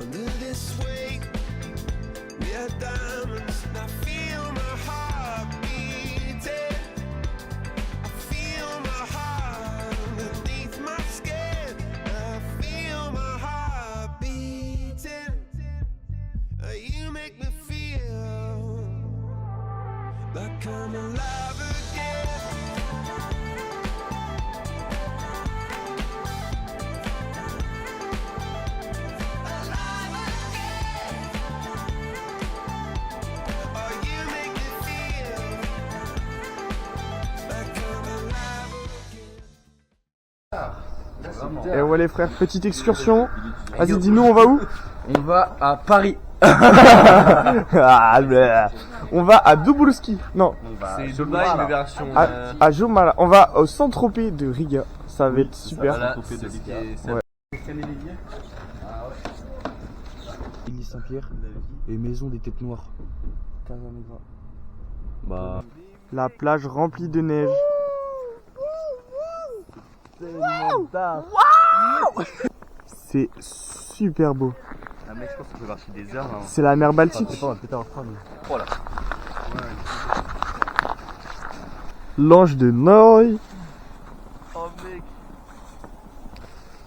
Under this weight, we are diamonds, and I feel my heart beating. I feel my heart underneath my skin. I feel my heart beating. You make me feel like I'm alive again. Et ouais les frères, petite excursion. Vas-y, dis-nous, on va où? On va à Paris. Ah, on va à Dubulski. Non, C'est Dubaï, mais version. à Jomala. On va au Saint-Tropez de Riga. Ça va être super. Voilà, Ouais. Église Saint-Pierre et maison des têtes noires. Bah. La plage remplie de neige. C'est super beau. Ah mec, je pense qu'on peut marcher des heures. Hein. C'est la mer Baltique. Voilà. L'ange de Noé. Oh mec.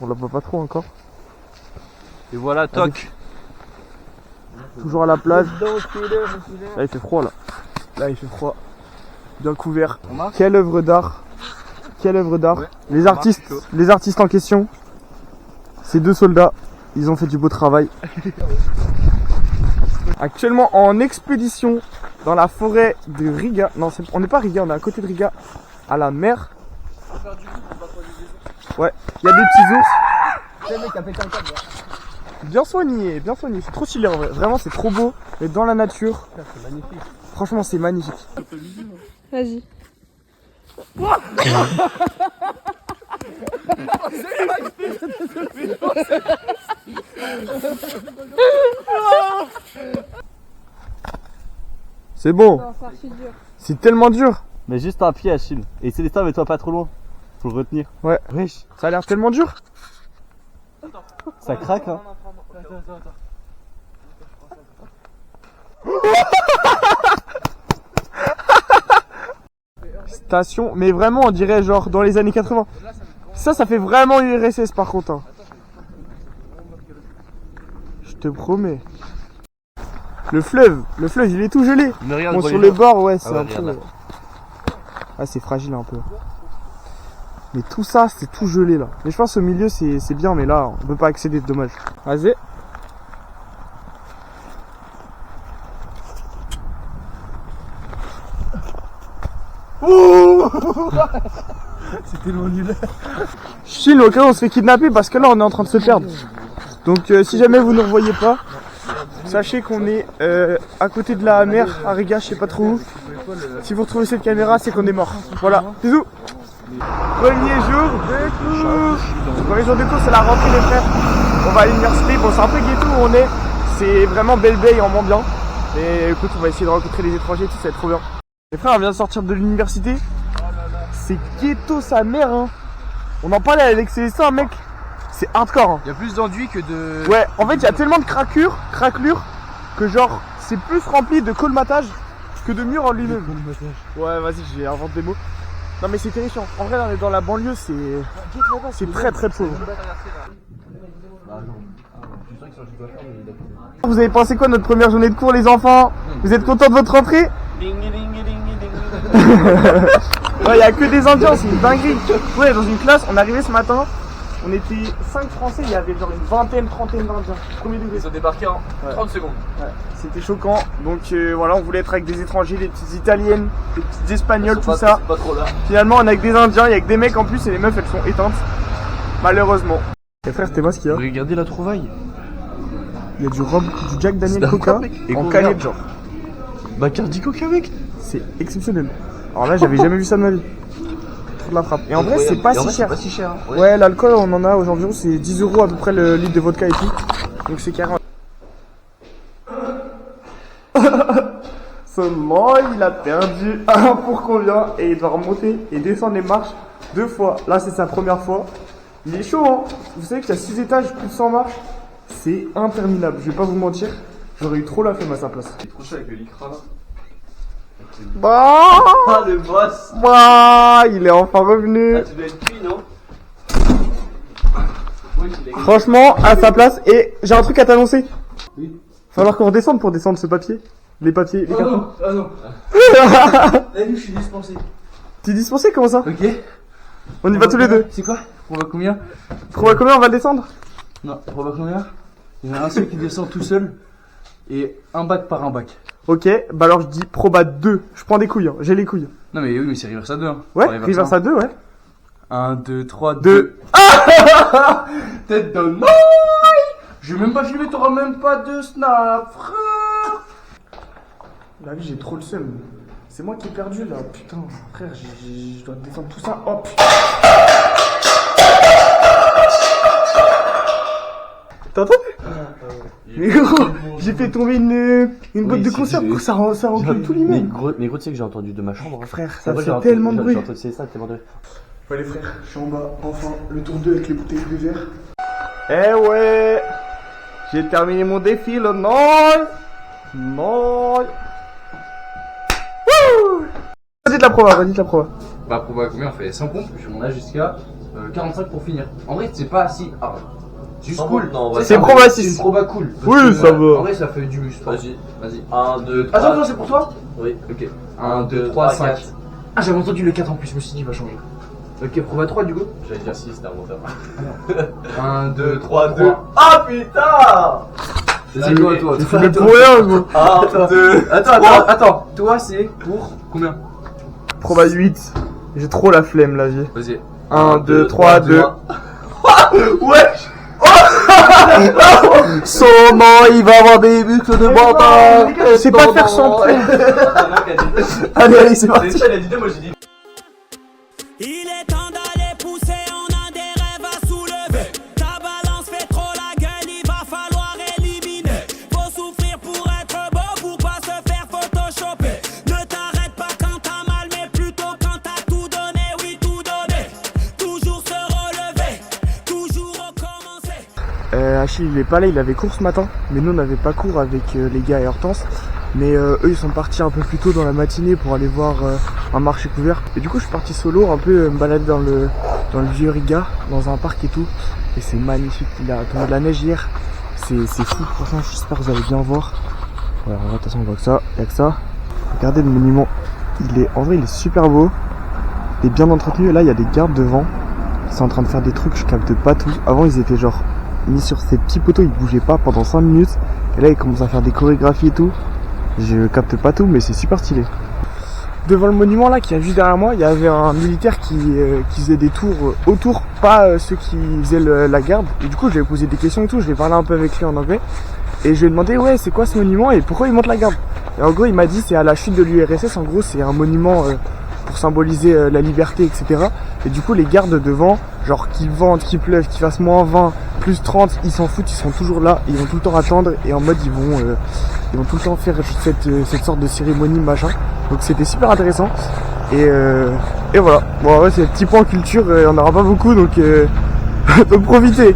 On la voit pas trop encore. Et voilà, toc. Toujours à la plage. Là il fait froid là. Là il fait froid. Bien couvert. Quelle œuvre d'art. Quelle œuvre d'art. Ouais. Les artistes en question. Ces deux soldats. Ils ont fait du beau travail. Actuellement en expédition dans la forêt de Riga. Non, on n'est pas à Riga, on est à côté de Riga. À la mer. Ouais, il y a des petits ours. Bien soigné, bien soigné. C'est trop stylé en vrai. Vraiment, c'est trop beau. Mais dans la nature. C'est magnifique. Franchement, c'est magnifique. Vas-y. C'est bon. Non, c'est archi dur. C'est tellement dur. Mais juste un pied, Achille. Et c'est des temps, mais toi pas trop loin. Faut le retenir. Ouais. Wesh. Ça a l'air tellement dur. Ça craque, hein. Station, mais vraiment on dirait genre dans les années 80. Ça fait vraiment URSS par contre. Hein. Je te promets. Le fleuve il est tout gelé. Mais regarde, Bon, vois sur les les bords, ouais, c'est ouais, un regarde peu. là. Ah, c'est fragile un peu. Mais tout ça, c'est tout gelé là. Mais je pense au milieu, c'est bien, mais là, on peut pas accéder, dommage. Vas-y. C'était loin nul. Chill, au cas où on se fait kidnapper parce que là, on est en train de se perdre. Donc, si jamais vous ne nous revoyez pas, sachez qu'on est à côté de la mer, à Riga, je sais pas trop où. Si vous retrouvez cette caméra, c'est qu'on est mort. Voilà, bisous. Premier jour de cours. Premier jour de cours, c'est la rentrée des frères. On va à l'université. Bon, c'est un peu ghetto où on est. C'est vraiment belle baie en bien. Et écoute, on va essayer de rencontrer les étrangers et tout, ça va être trop bien. Les frères, on vient de sortir de l'université. C'est ghetto sa mère, hein. On en parlait avec Célestin, mec. C'est hardcore, hein. Il y a plus d'enduit que de. Ouais, en fait, il y a tellement de craquelures que genre, c'est plus rempli de colmatage que de murs en lui-même. Ouais, vas-y, j'ai inventé des mots. Non, mais c'est terrifiant. En vrai, on est dans la banlieue, c'est très très pauvre. Vous avez pensé quoi de notre première journée de cours, les enfants? Vous êtes contents de votre rentrée? Ouais, il y a que des Indiens, c'est une dinguerie. Ouais, dans une classe, on est arrivé ce matin, on était 5 Français, il y avait genre une vingtaine, trentaine d'Indiens. Premier degré. Ils ont débarqué en 30 secondes. Ouais, c'était choquant. Donc voilà, on voulait être avec des étrangers, des petites italiennes, des petites espagnoles, tout ça. Pas trop là. Finalement, on est avec des Indiens, il y a que des mecs en plus et les meufs elles sont éteintes. Malheureusement. Et frère, t'es moi ce qu'il y a? Regardez la trouvaille. Il y a du Jack Daniel C'est Coca d'accord, mec. Et en qu'on canette regarde. genre. Bacardi Coca, mec. C'est exceptionnel. Alors là, j'avais jamais vu ça de ma vie. Trop de la frappe. Et en vrai, c'est pas si cher. Pas si cher. Hein. Ouais, l'alcool, on en a aujourd'hui, c'est 10 € à peu près le litre de vodka et tout. Donc c'est 40. Seulement, il a perdu un pour combien et il doit remonter et descendre les marches 2 fois. Là, c'est sa première fois. Il est chaud, hein. Vous savez qu'il y a 6 étages, plus de 100 marches. c'est interminable. Je vais pas vous mentir, j'aurais eu trop la flemme à sa place. C'est trop chaud avec le lycra là. Bah, Ah le boss. bah, il est enfin revenu. Ah tu dois être cuit non? Oui, il est... Franchement, à sa place. Et j'ai un truc à t'annoncer. Oui. Falloir qu'on redescende pour descendre ce papier. Les papiers, les Oh cartons. non, ah non. Là, je suis dispensé. T'es dispensé, comment ça? Ok. On y va tous les deux. C'est quoi? On va combien? Trouve à combien on va le descendre? Non, on va combien? Il y en a un seul qui descend tout seul. Et un bac par un bac. Ok, bah alors je dis proba 2. Je prends des couilles, hein. J'ai les couilles. Non, mais oui, mais c'est reverse à 2. Hein. Ouais, reverse à 2, ouais. 1, 2, 3, 2. 2. Tête de noix. Je vais même pas filmer, t'auras même pas de snap, frère. La vie, j'ai trop le seum. C'est moi qui ai perdu là. Putain, frère, je dois descendre tout ça. Oh putain. T'as entendu? Mais gros, j'ai fait tomber une boîte de conserve. Ça recule tout Mais l'immeuble. gros tu sais que j'ai entendu de ma chambre. Hein. Frère, C'est ça vrai, fait j'ai tellement de bruit. J'ai entendu ça tellement de bruit. Ouais les frères, je suis en bas, enfin, le tour 2 avec les bouteilles de verre. Eh ouais, j'ai terminé mon défi, le noise. Noise. Wouh. Vas-y de la prova, vas-y de la prova. Bah, pour moi, combien on fait 100 pompes, on a jusqu'à 45 pour finir. En vrai, c'est pas si. Ah, c'est juste cool. Non, ouais, c'est proba 6. C'est une proba cool. Oui, ça va. En vrai, ça fait du muscle. Vas-y. Vas-y. 1, 2, 3. Attends, c'est pour toi? Oui. Ok. 1, 2, 3, 5. Ah, j'avais entendu le 4 en plus, je me suis dit, il va changer. Ok, proba 3 du coup. J'allais dire 6, c'était un menteur. 1, 2, 3, 2. Ah putain. C'est toi, toi. Tu fais pour rien, gros. 1, 2. Attends. Toi, c'est pour combien? Proba 8. J'ai trop la flemme, la vie. Vas-y. 1, 2, 3, 2. Wesh. Sûrement, il va avoir des muscles de bambin. Je sais pas faire sans plus. Allez, c'est parti. C'est ça, il a dit deux, moi j'ai dit. Il est temps d'aller pousser, on a des rêves à soulever. Ta balance fait trop la gueule, il va falloir éliminer. Faut souffrir pour être beau, pour pas se faire photoshopper. Ne t'arrête pas quand t'as mal, mais plutôt quand t'as tout donné, oui tout donné. Toujours se relever, toujours recommencer. Achille il est pas là, il avait cours ce matin. Mais nous on n'avait pas cours avec les gars et Hortense. Mais eux ils sont partis un peu plus tôt dans la matinée pour aller voir un marché couvert. Et du coup je suis parti solo un peu me balader dans le vieux Riga, dans un parc et tout. Et c'est magnifique, il a tombé de la neige hier. C'est fou, franchement j'espère que vous allez bien voir. Voilà, de toute façon on voit que ça, il y a que ça. Regardez le monument, en vrai il est super beau. Il est bien entretenu et là il y a des gardes devant. Ils sont en train de faire des trucs, je capte pas tout. Avant ils étaient genre mis sur ces petits poteaux, ils bougeaient pas pendant 5 minutes. Et là ils commencent à faire des chorégraphies et tout. Je capte pas tout, mais c'est super stylé. Devant le monument là, qui est juste derrière moi, il y avait un militaire qui faisait des tours autour, pas ceux qui faisaient la garde. Et du coup, je lui ai posé des questions et tout, je vais parler un peu avec lui en anglais. Et je lui ai demandé, ouais, c'est quoi ce monument et pourquoi il monte la garde? Et en gros, il m'a dit, c'est à la chute de l'URSS, en gros, c'est un monument pour symboliser la liberté, etc. Et du coup, les gardes devant, genre qu'il vente, qu'il pleuve, qu'il fasse moins 20, plus 30, ils s'en foutent, ils sont toujours là, ils vont tout le temps attendre et en mode ils vont tout le temps faire cette sorte de cérémonie machin. Donc c'était super intéressant. Et voilà. Bon ouais, c'est un petit point culture, on n'en aura pas beaucoup donc donc profitez.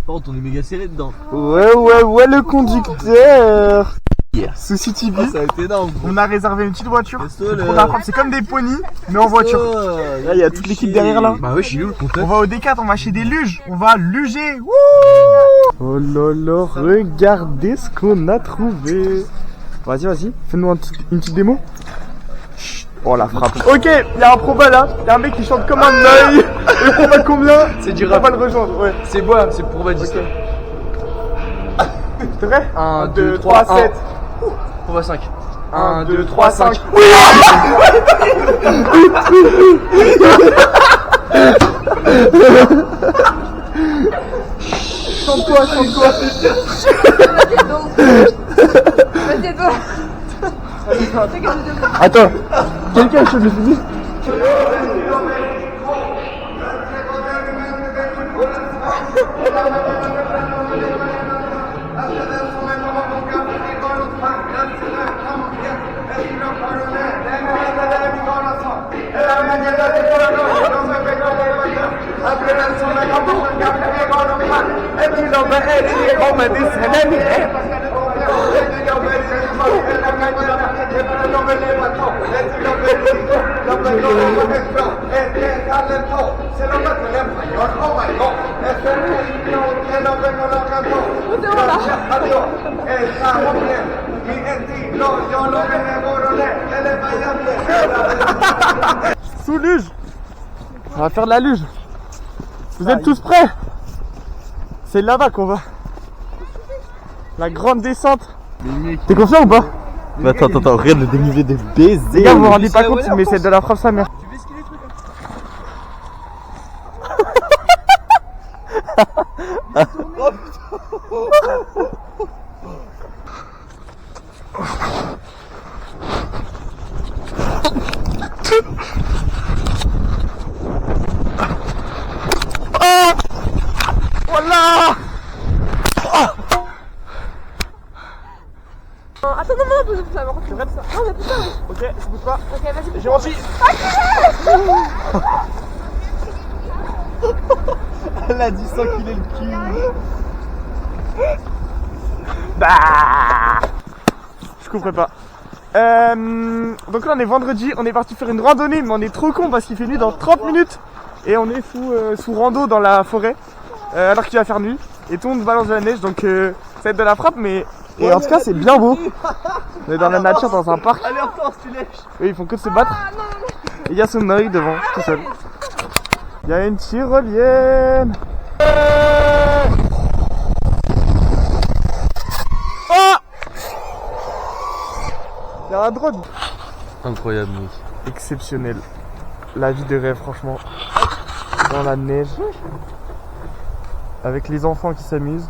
Par contre, on est méga serré dedans. Ouais le conducteur. Souci TV. Ça a été énorme. On a réservé une petite voiture. Resto, le- C'est comme des ponies, mais en voiture. Là, il y a toute l'équipe derrière là. Bah, ouais, je suis où le compteur? On va au D4, on va acheter des luges. On va luger. Wouh. Oh là là, regardez ce qu'on a trouvé. Vas-y, fais-nous une petite démo. Chut. Oh la frappe. Ok, il y a un proba là. Il y a un mec qui chante comme un œil. Et proba combien? C'est du On rap. va le rejoindre, ouais. C'est moi, c'est pour Proba 10. C'est vrai? 1, 2, 2, 3, 3, 7. Proba 5. 1, 2, 3, 5. Oui. Chante-toi. Attends, quelqu'un je le finis. Sous luge. On va faire de la luge. Vous êtes tous prêts? C'est là-bas qu'on va. La grande descente. T'es confiant ou pas? Mais attends, regarde le dénivelé des baisers. Les gars, vous vous rendez pas compte, mais c'est de la frappe sa mère. Voilà. Attends, non, bouge ça, par contre. Non, mais putain, oui. Ok, je bouge pas. Ok, vas-y, bouge. J'ai menti. Elle a dit sans qu'il ait le cul. Bah je couperai pas. Donc là on est vendredi, on est parti faire une randonnée, mais on est trop con parce qu'il fait nuit dans 30 minutes. Et on est sous rando dans la forêt, alors qu'il va faire nuit. Et tout le monde balance de la neige, donc ça va être de la frappe, mais... Et en tout cas c'est bien beau. On est dans la nature, dans un parc. Allez, en force, tu lèches. Eux ils font que de se battre. Et il y a son œil devant, tout seul. Il y a une tyrolienne. Oh! Il y a un drone. Incroyable, mec. Exceptionnel. La vie de rêve, franchement. Dans la neige. Avec les enfants qui s'amusent.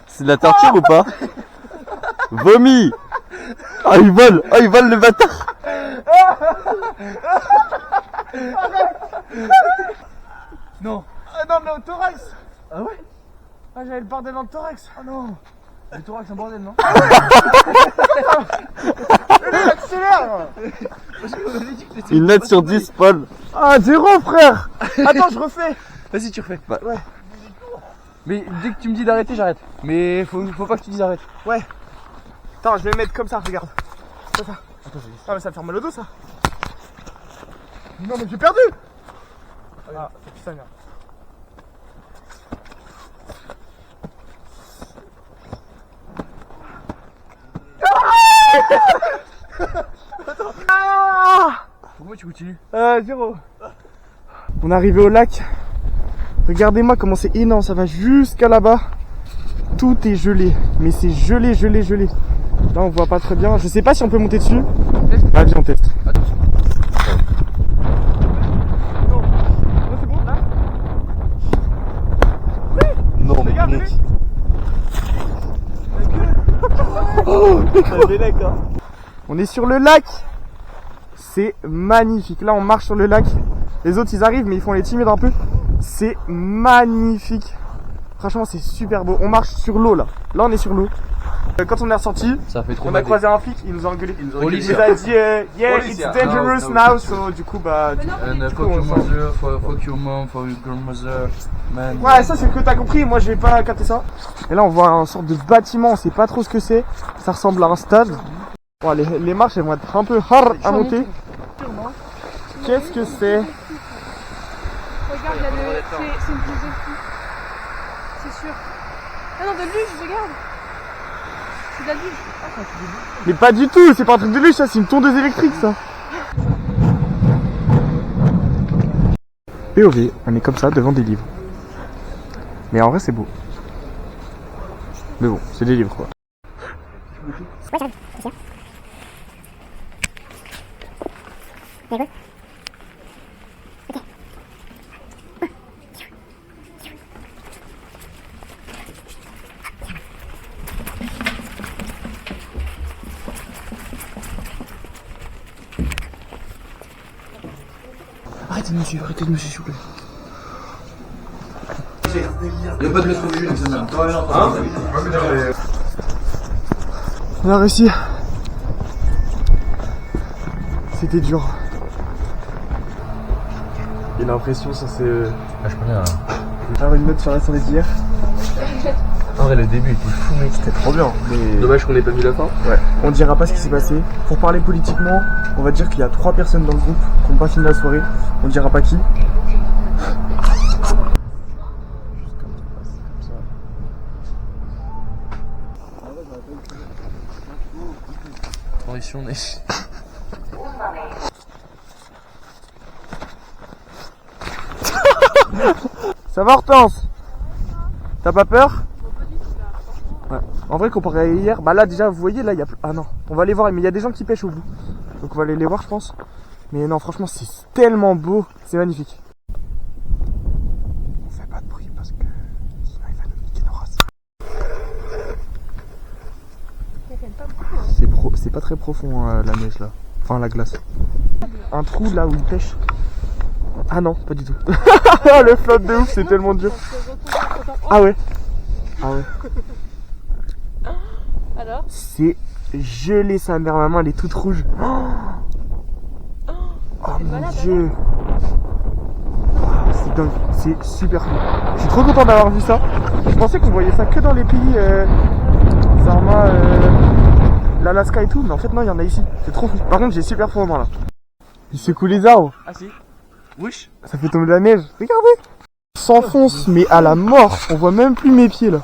C'est de la torture ou pas? Vomi. Ah, il vole le bâtard. Non. Ah non, mais au thorax. Ah ouais? Ah, j'avais le bordel dans le thorax. Ah non. Le thorax, c'est un bordel, non? Accélère. Une note sur 10, Paul. Ah, 0, frère. Attends, je refais. Vas-y, tu refais. Ouais. Mais dès que tu me dis d'arrêter, j'arrête. Mais faut pas que tu dises arrête. Ouais. Attends, je vais le mettre comme ça, regarde. Comme ça. Attends, ah, mais ça me fait mal au dos, ça. Non, mais j'ai perdu. Ah, putain, merde. Ah! Pourquoi tu continues? 0. On est arrivé au lac. Regardez-moi comment c'est énorme, ça va jusqu'à là-bas. Tout est gelé, mais c'est gelé. Là on voit pas très bien, je sais pas si on peut monter dessus. Ah viens on teste. Non, mais Regarde, mec. On est sur le lac. C'est magnifique. Là on marche sur le lac. Les autres ils arrivent mais ils font les timides un peu. C'est magnifique. Franchement c'est super beau. On marche sur l'eau là. Là on est sur l'eau. Quand on est ressorti, Ça fait trop on a croisé un flic, il nous a engueulé. Il nous Police. a dit yeah it's Police. dangerous No, now. So du coup bah And fuck your mother, fuck your mom, fuck your grandmother, man. ouais ça c'est ce que t'as compris. Moi je vais pas capter ça. Et là on voit un sorte de bâtiment. On sait pas trop ce que c'est. Ça ressemble à un stade. Bon, les marches elles vont être un peu hard à monter. Qu'est-ce que c'est? Regarde, c'est une prise de fou. C'est sûr. Ah non, de luge, regarde. C'est de la luge. Mais pas du tout, c'est pas un truc de luge ça, c'est une tondeuse électrique ça. POV, on est comme ça devant des livres. Mais en vrai c'est beau. Mais bon, c'est des livres quoi. Arrêtez de me suivre, s'il vous plaît. Y'a pas de lettre au jus, ça même. On a réussi c'était dur. J'ai l'impression ça c'est... Ah, je connais un. Faire une note sur la soirée d'hier. En vrai, le début était fou, mec. C'était trop bien. Mais... Dommage qu'on ait pas vu la fin. Ouais. On dira pas ce qui s'est passé. Pour parler politiquement, on va dire qu'il y a 3 personnes dans le groupe qui n'ont pas fini la soirée. On dira pas qui. Ici, on est. Ça va Hortense? T'as pas peur? Ouais. En vrai comparé à hier, bah là déjà vous voyez là il y a... Ah non, on va aller voir, mais il y a des gens qui pêchent au bout. Donc on va aller les voir je pense. Mais non franchement c'est tellement beau, c'est magnifique. On fait pas de bruit parce que sinon il va nous niquer nos races. C'est pas très profond la neige là. Enfin la glace. Un trou là où ils pêchent. Ah non, pas du tout. Le flot de ouf, c'est tellement dur. Ah ouais. Ah ouais. Alors? C'est gelé sa mère, ma main elle est toute rouge. Oh mon dieu. C'est dingue, c'est super cool. Je suis trop content d'avoir vu ça. Je pensais qu'on voyait ça que dans les pays Zarma, l'Alaska et tout, mais en fait non, il y en a ici. C'est trop fou. Par contre, j'ai super froid là. Il secoue les arbres. Ah si. Wesh. Ça fait tomber de la neige. Regardez. S'enfonce mais à la mort. On voit même plus mes pieds là.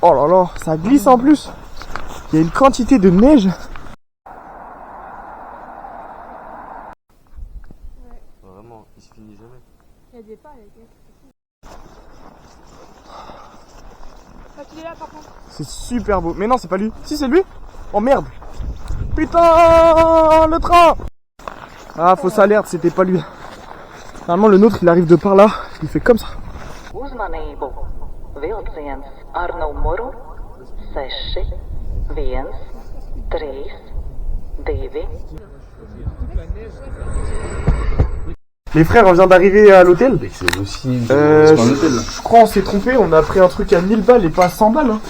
Oh là là, ça glisse en plus. Il y a une quantité de neige. Vraiment, il se finit jamais. Il y a des pas, il y a des... Ah, tu es là par contre. C'est super beau. Mais non, c'est pas lui. Si, c'est lui. Oh merde. Putain, le train. Ah, fausse alerte, c'était pas lui. Normalement, le nôtre, il arrive de par là. Il fait comme ça. Uzmanību! Vilciens ar numuru 6, 1, 3, 2. Les frères, on vient d'arriver à l'hôtel. C'est aussi. Je crois on s'est trompé. On a pris un truc à 1000 balles et pas à 100 balles. Hein.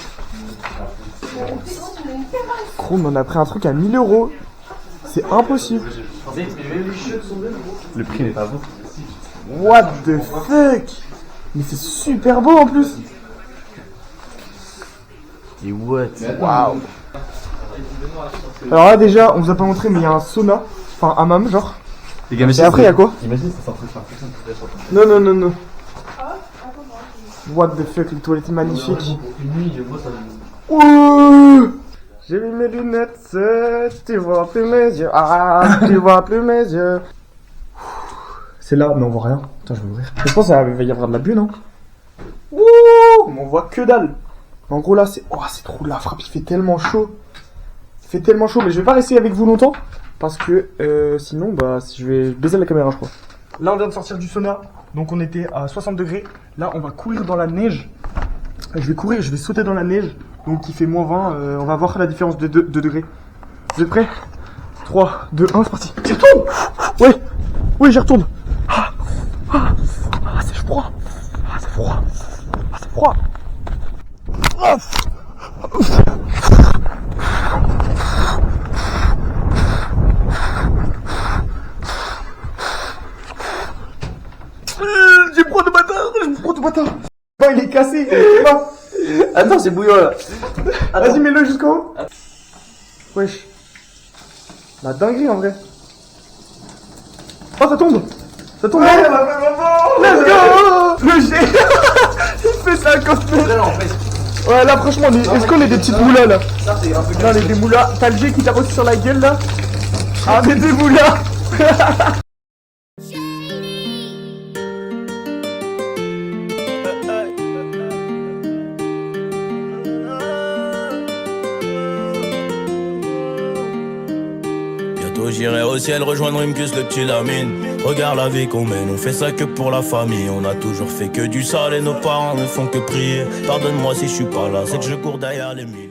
Chrome, on a pris un truc à 1000 euros. C'est impossible. Le prix n'est pas bon. What the fuck? Mais c'est super beau en plus. Et what? Waouh. Alors là déjà, on vous a pas montré mais il y a un sauna. Enfin un hammam genre. Les gars, mais Et après il y a quoi? Imagine ça s'en fait. Non. What the fuck, les toilettes magnifiques. Ouh. J'ai mis mes lunettes, tu vois plus mes yeux. Ah, tu vois plus mes yeux. C'est là, mais on voit rien. Attends, je vais ouvrir. Je pense qu'il va y avoir de la buée, non? Ouh, mais on voit que dalle. En gros là, c'est... Oh, c'est trop de la frappe, il fait tellement chaud. Il fait tellement chaud, mais je vais pas rester avec vous longtemps. Parce que sinon, bah, je vais baisser la caméra, je crois. Là, on vient de sortir du sauna. Donc on était à 60 degrés. Là, on va courir dans la neige. Je vais courir, je vais sauter dans la neige. Donc il fait moins 20, on va voir la différence de 2 degrés. Vous êtes prêts? 3, 2, 1, c'est parti. J'y retourne. Oui, j'y retourne. C'est froid. C'est froid. C'est froid. J'ai froid de bâtard. Oh, il est cassé. Attends, c'est bouillant là. Vas-y, mets-le jusqu'en haut. Wesh. La dinguerie en vrai. Oh, ça tombe. Let's go. Le jet. Il fait ça à côté. Ouais, là, franchement, est-ce qu'on est des petites moulas là? Non, on est des moulas. T'as le jet qui t'a reçu sur la gueule là? Ah, mais des moulas. J'irai au ciel rejoindre Imkus, le petit Lamine. Regarde la vie qu'on mène, on fait ça que pour la famille. On a toujours fait que du sale et nos parents ne font que prier. Pardonne-moi si je suis pas là, c'est que je cours derrière les mille.